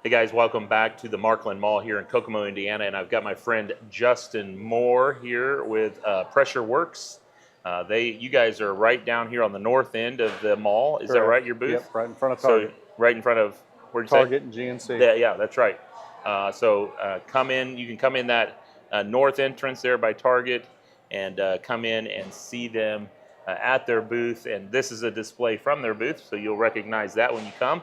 Hey guys, welcome back to the Markland Mall here in Kokomo, Indiana, and I've got my friend Justin Moore here with Pressure Works. You guys are right down here on the north end of the mall. Is that right? Your booth? Yep, right in front of Target. So right in front of where'd you Target say? and GNC. Yeah, that's right. Come in. You can come in that north entrance there by Target, and come in and see them at their booth. And this is a display from their booth, so you'll recognize that when you come.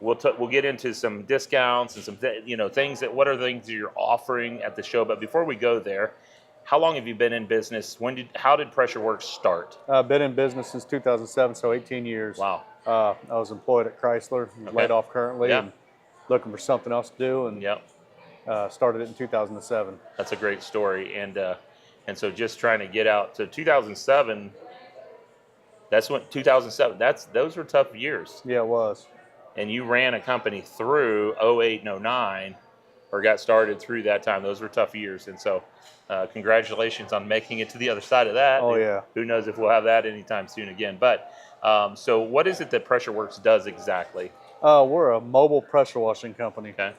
We'll get into some discounts and some things what are the things that you're offering at the show. But before we go there, how long have you been in business? How did Pressure Works start? I've been in business since 2007, so 18 years. Wow. I was employed at Chrysler, laid off currently, and looking for something else to do, and started it in 2007. That's a great story, and so just trying to get out to 2007. That's when 2007. Those were tough years. Yeah, it was. And you ran a company through 08 and 09, or got started through that time. Those were tough years. And so congratulations on making it to the other side of that. Oh, yeah. Who knows if we'll have that anytime soon again. But so what is it that Pressure Works does exactly? We're a mobile pressure washing company. Okay.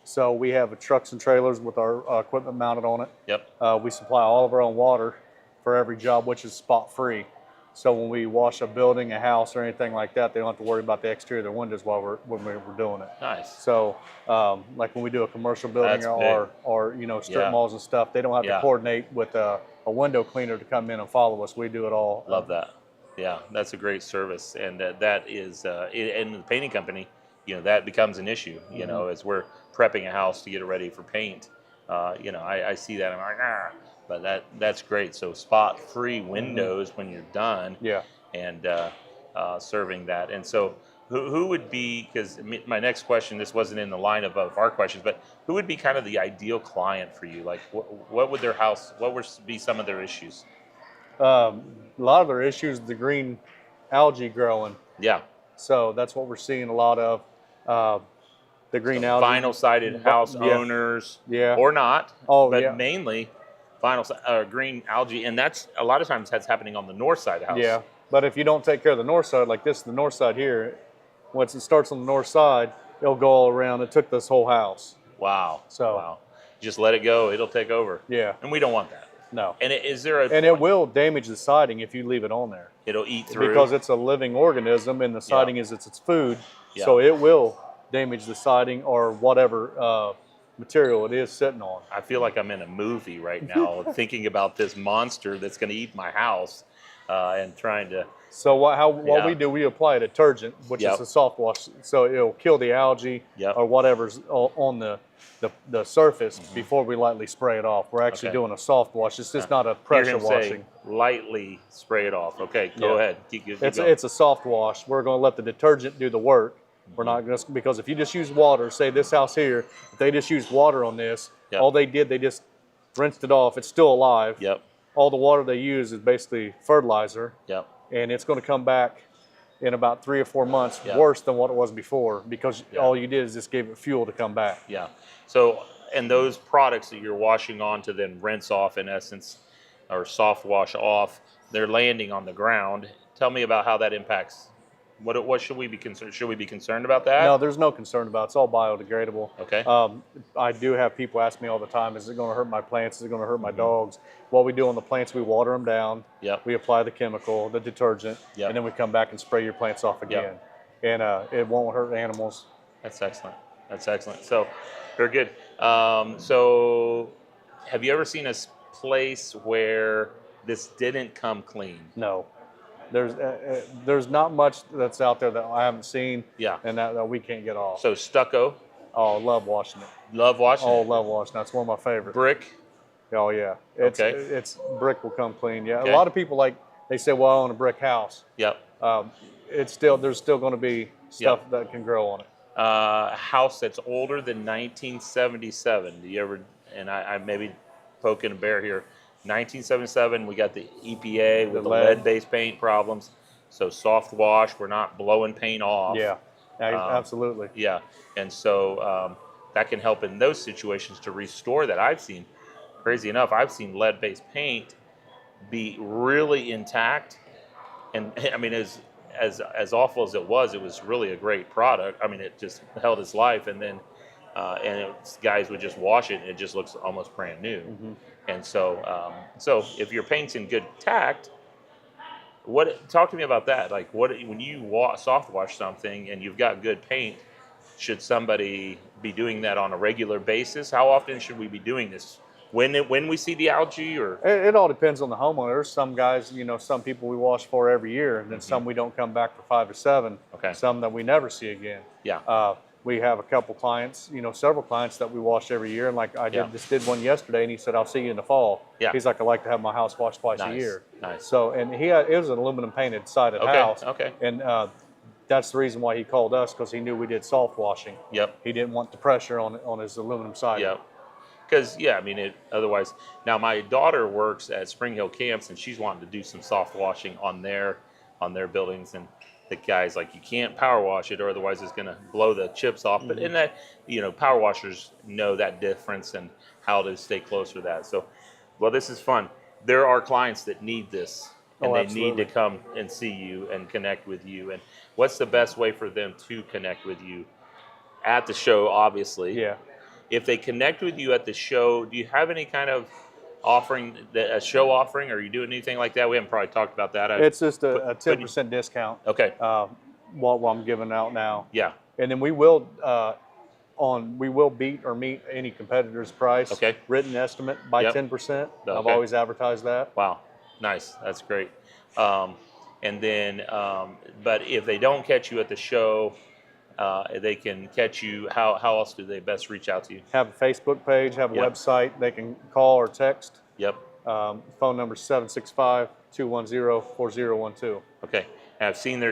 So we have trucks and trailers with our equipment mounted on it. Yep. We supply all of our own water for every job, which is spot free. So when we wash a building, a house, or anything like that, they don't have to worry about the exterior of their windows when we're doing it. Nice. So like when we do a commercial building or strip malls and stuff, they don't have to coordinate with a window cleaner to come in and follow us. We do it all. Love that. Yeah, that's a great service, and that is in the painting company. That becomes an issue. As we're prepping a house to get it ready for paint. I see that. I'm like, but that's great. So spot-free windows when you're done. Yeah. And serving that. And so who would be, because my next question, this wasn't in the line of our questions, but who would be kind of the ideal client for you? Like what would be some of their issues? A lot of their issues, the green algae growing. Yeah. So that's what we're seeing a lot of. The green algae. Vinyl-sided house owners. Yeah. Or not. Oh, but mainly green algae, and that's a lot of times that's happening on the north side of the house. Yeah, but if you don't take care of the north side, like this, the north side here, once it starts on the north side, it'll go all around. It took this whole house. Wow. Just let it go; it'll take over. Yeah, and we don't want that. No. And it will damage the siding if you leave it on there. It'll eat through because it's a living organism, and the siding is its food, so it will damage the siding or whatever material it is sitting on. I feel like I'm in a movie right now thinking about this monster that's going to eat my house and trying to... So what we do, we apply a detergent, which is a soft wash, so it'll kill the algae or whatever's on the surface before we lightly spray it off. We're actually doing a soft wash. It's just not a pressure washing. Lightly spray it off. Okay, go ahead. Keep going. It's a soft wash. We're going to let the detergent do the work. We're not going to, because if you just use water, say this house here, if they just used water on this, all they did, they just rinsed it off. It's still alive. Yep. All the water they use is basically fertilizer. Yep. And it's going to come back in about 3 or 4 months worse than what it was before, because all you did is just gave it fuel to come back. Yeah. So, and those products that you're washing on to then rinse off in essence, or soft wash off, they're landing on the ground. Tell me about how that impacts. What should we be concerned? Should we be concerned about that? No, there's no concern about it. It's all biodegradable. Okay. I do have people ask me all the time, is it going to hurt my plants? Is it going to hurt my dogs? What we do on the plants, we water them down. Yep. We apply the chemical, the detergent, and then we come back and spray your plants off again. And it won't hurt animals. That's excellent. That's excellent. So, very good. So, have you ever seen a place where this didn't come clean? No. There's not much that's out there that I haven't seen and that we can't get off. So stucco? Oh, love washing it. Love washing it? Oh, love washing it. That's one of my favorites. Brick? Oh, yeah. It's brick will come clean. Yeah. Okay. A lot of people they say, well, I own a brick house. Yep. There's still going to be stuff that can grow on it. A house that's older than 1977. Do you ever, and I may be poking a bear here, 1977, we got the EPA with the lead-based paint problems. So soft wash, we're not blowing paint off. Yeah, absolutely. Yeah, and so that can help in those situations to restore that. I've seen, crazy enough, I've seen lead-based paint be really intact. And I mean, as awful as it was really a great product. I mean, it just held its life, and then guys would just wash it, and it just looks almost brand new. And so if your paint's in good tact, talk to me about that. Like, when you soft wash something and you've got good paint, should somebody be doing that on a regular basis? How often should we be doing this? When we see the algae, or it all depends on the homeowner. Some guys, some people we wash for every year, and then some we don't come back for 5 or 7. Okay. Some that we never see again. Yeah. We have a couple clients, several clients that we wash every year, and like I just did one yesterday, and he said, "I'll see you in the fall." Yeah. He's like, "I like to have my house washed twice a year." Nice. So, and it was an aluminum painted sided house. Okay. And that's the reason why he called us, because he knew we did soft washing. Yep. He didn't want the pressure on his aluminum siding. Yep. Because I mean, otherwise. Now my daughter works at Spring Hill Camps, and she's wanting to do some soft washing on their buildings, and the guy's like, you can't power wash it, or otherwise it's going to blow the chips off. But in that, power washers know that difference and how to stay closer to that. So, well, this is fun. There are clients that need this, and they need to come and see you and connect with you. And what's the best way for them to connect with you? At the show, obviously. Yeah. If they connect with you at the show, do you have any kind of offering, a show offering? Are you doing anything like that? We haven't probably talked about that. It's just a 10% discount. Okay. What I'm giving out now. Yeah. And then we will beat or meet any competitor's price. Okay. Written estimate by 10%. Okay. I've always advertised that. Wow. Nice. That's great. And then, but if they don't catch you at the show, they can catch you. How else do they best reach out to you? Have a Facebook page, have a website. They can call or text. Yep. Phone number 765-210-4012. Okay. And I've seen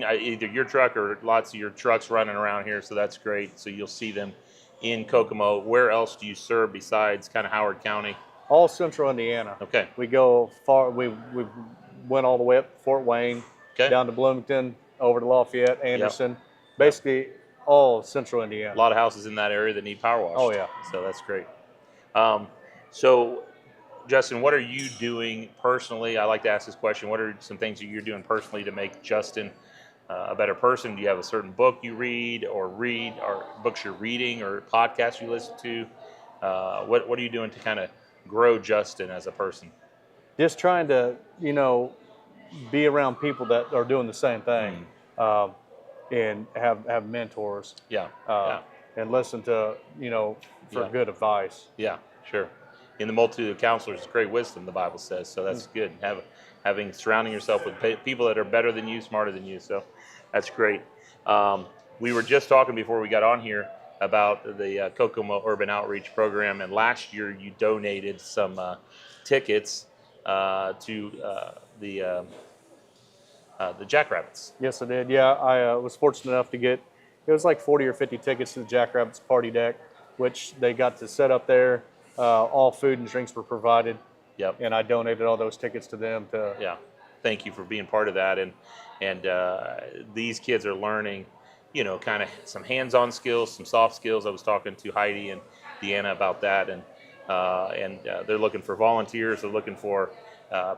either your truck or lots of your trucks running around here, so that's great. So you'll see them in Kokomo. Where else do you serve besides kind of Howard County? All Central Indiana. Okay. We go far. We went all the way up to Fort Wayne, down to Bloomington, over to Lafayette, Anderson. Basically, all Central Indiana. A lot of houses in that area that need power washed. Oh, yeah. So that's great. So, Justin, what are you doing personally? I like to ask this question. What are some things that you're doing personally to make Justin a better person? Do you have a certain book you read, or books you're reading, or podcasts you listen to? What are you doing to kind of grow Justin as a person? Just trying to, be around people that are doing the same thing. And have mentors. Yeah. And listen to, for good advice. Yeah, sure. In the multitude of counselors, great wisdom, the Bible says. So that's good. Surrounding yourself with people that are better than you, smarter than you. So that's great. We were just talking before we got on here about the Kokomo Urban Outreach Program, and last year you donated some tickets to the Jackrabbits. Yes, I did. Yeah, I was fortunate enough to get, it was like 40 or 50 tickets to the Jackrabbits party deck, which they got to set up there. All food and drinks were provided. Yep. And I donated all those tickets to them. Yeah. Thank you for being part of that. And these kids are learning, kind of some hands-on skills, some soft skills. I was talking to Heidi and Deanna about that, and they're looking for volunteers. They're looking for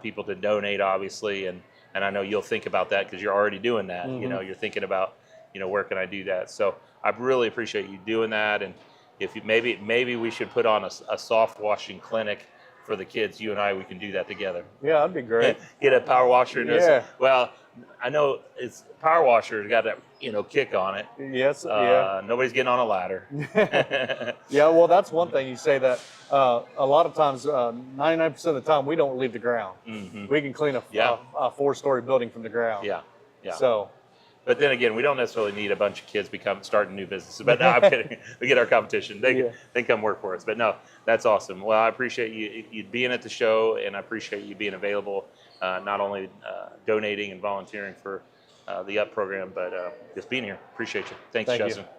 people to donate, obviously, and I know you'll think about that because you're already doing that. You're thinking about, where can I do that? So I really appreciate you doing that. And if you, maybe we should put on a soft washing clinic for the kids. You and I, we can do that together. Yeah, that'd be great. Get a power washer. Yeah. Well, I know it's power washer got that kick on it. Yes. Yeah. Nobody's getting on a ladder. Yeah. Well, that's one thing you say that a lot of times, 99% of the time, we don't leave the ground. Mm-hmm. We can clean a 4-story building from the ground. Yeah. Yeah. So. But then again, we don't necessarily need a bunch of kids starting new businesses. But no, I'm kidding. We get our competition. They come work for us. But no, that's awesome. Well, I appreciate you being at the show, and I appreciate you being available, not only donating and volunteering for the UP program, but just being here. Appreciate you. Thanks, Thank Justin. You.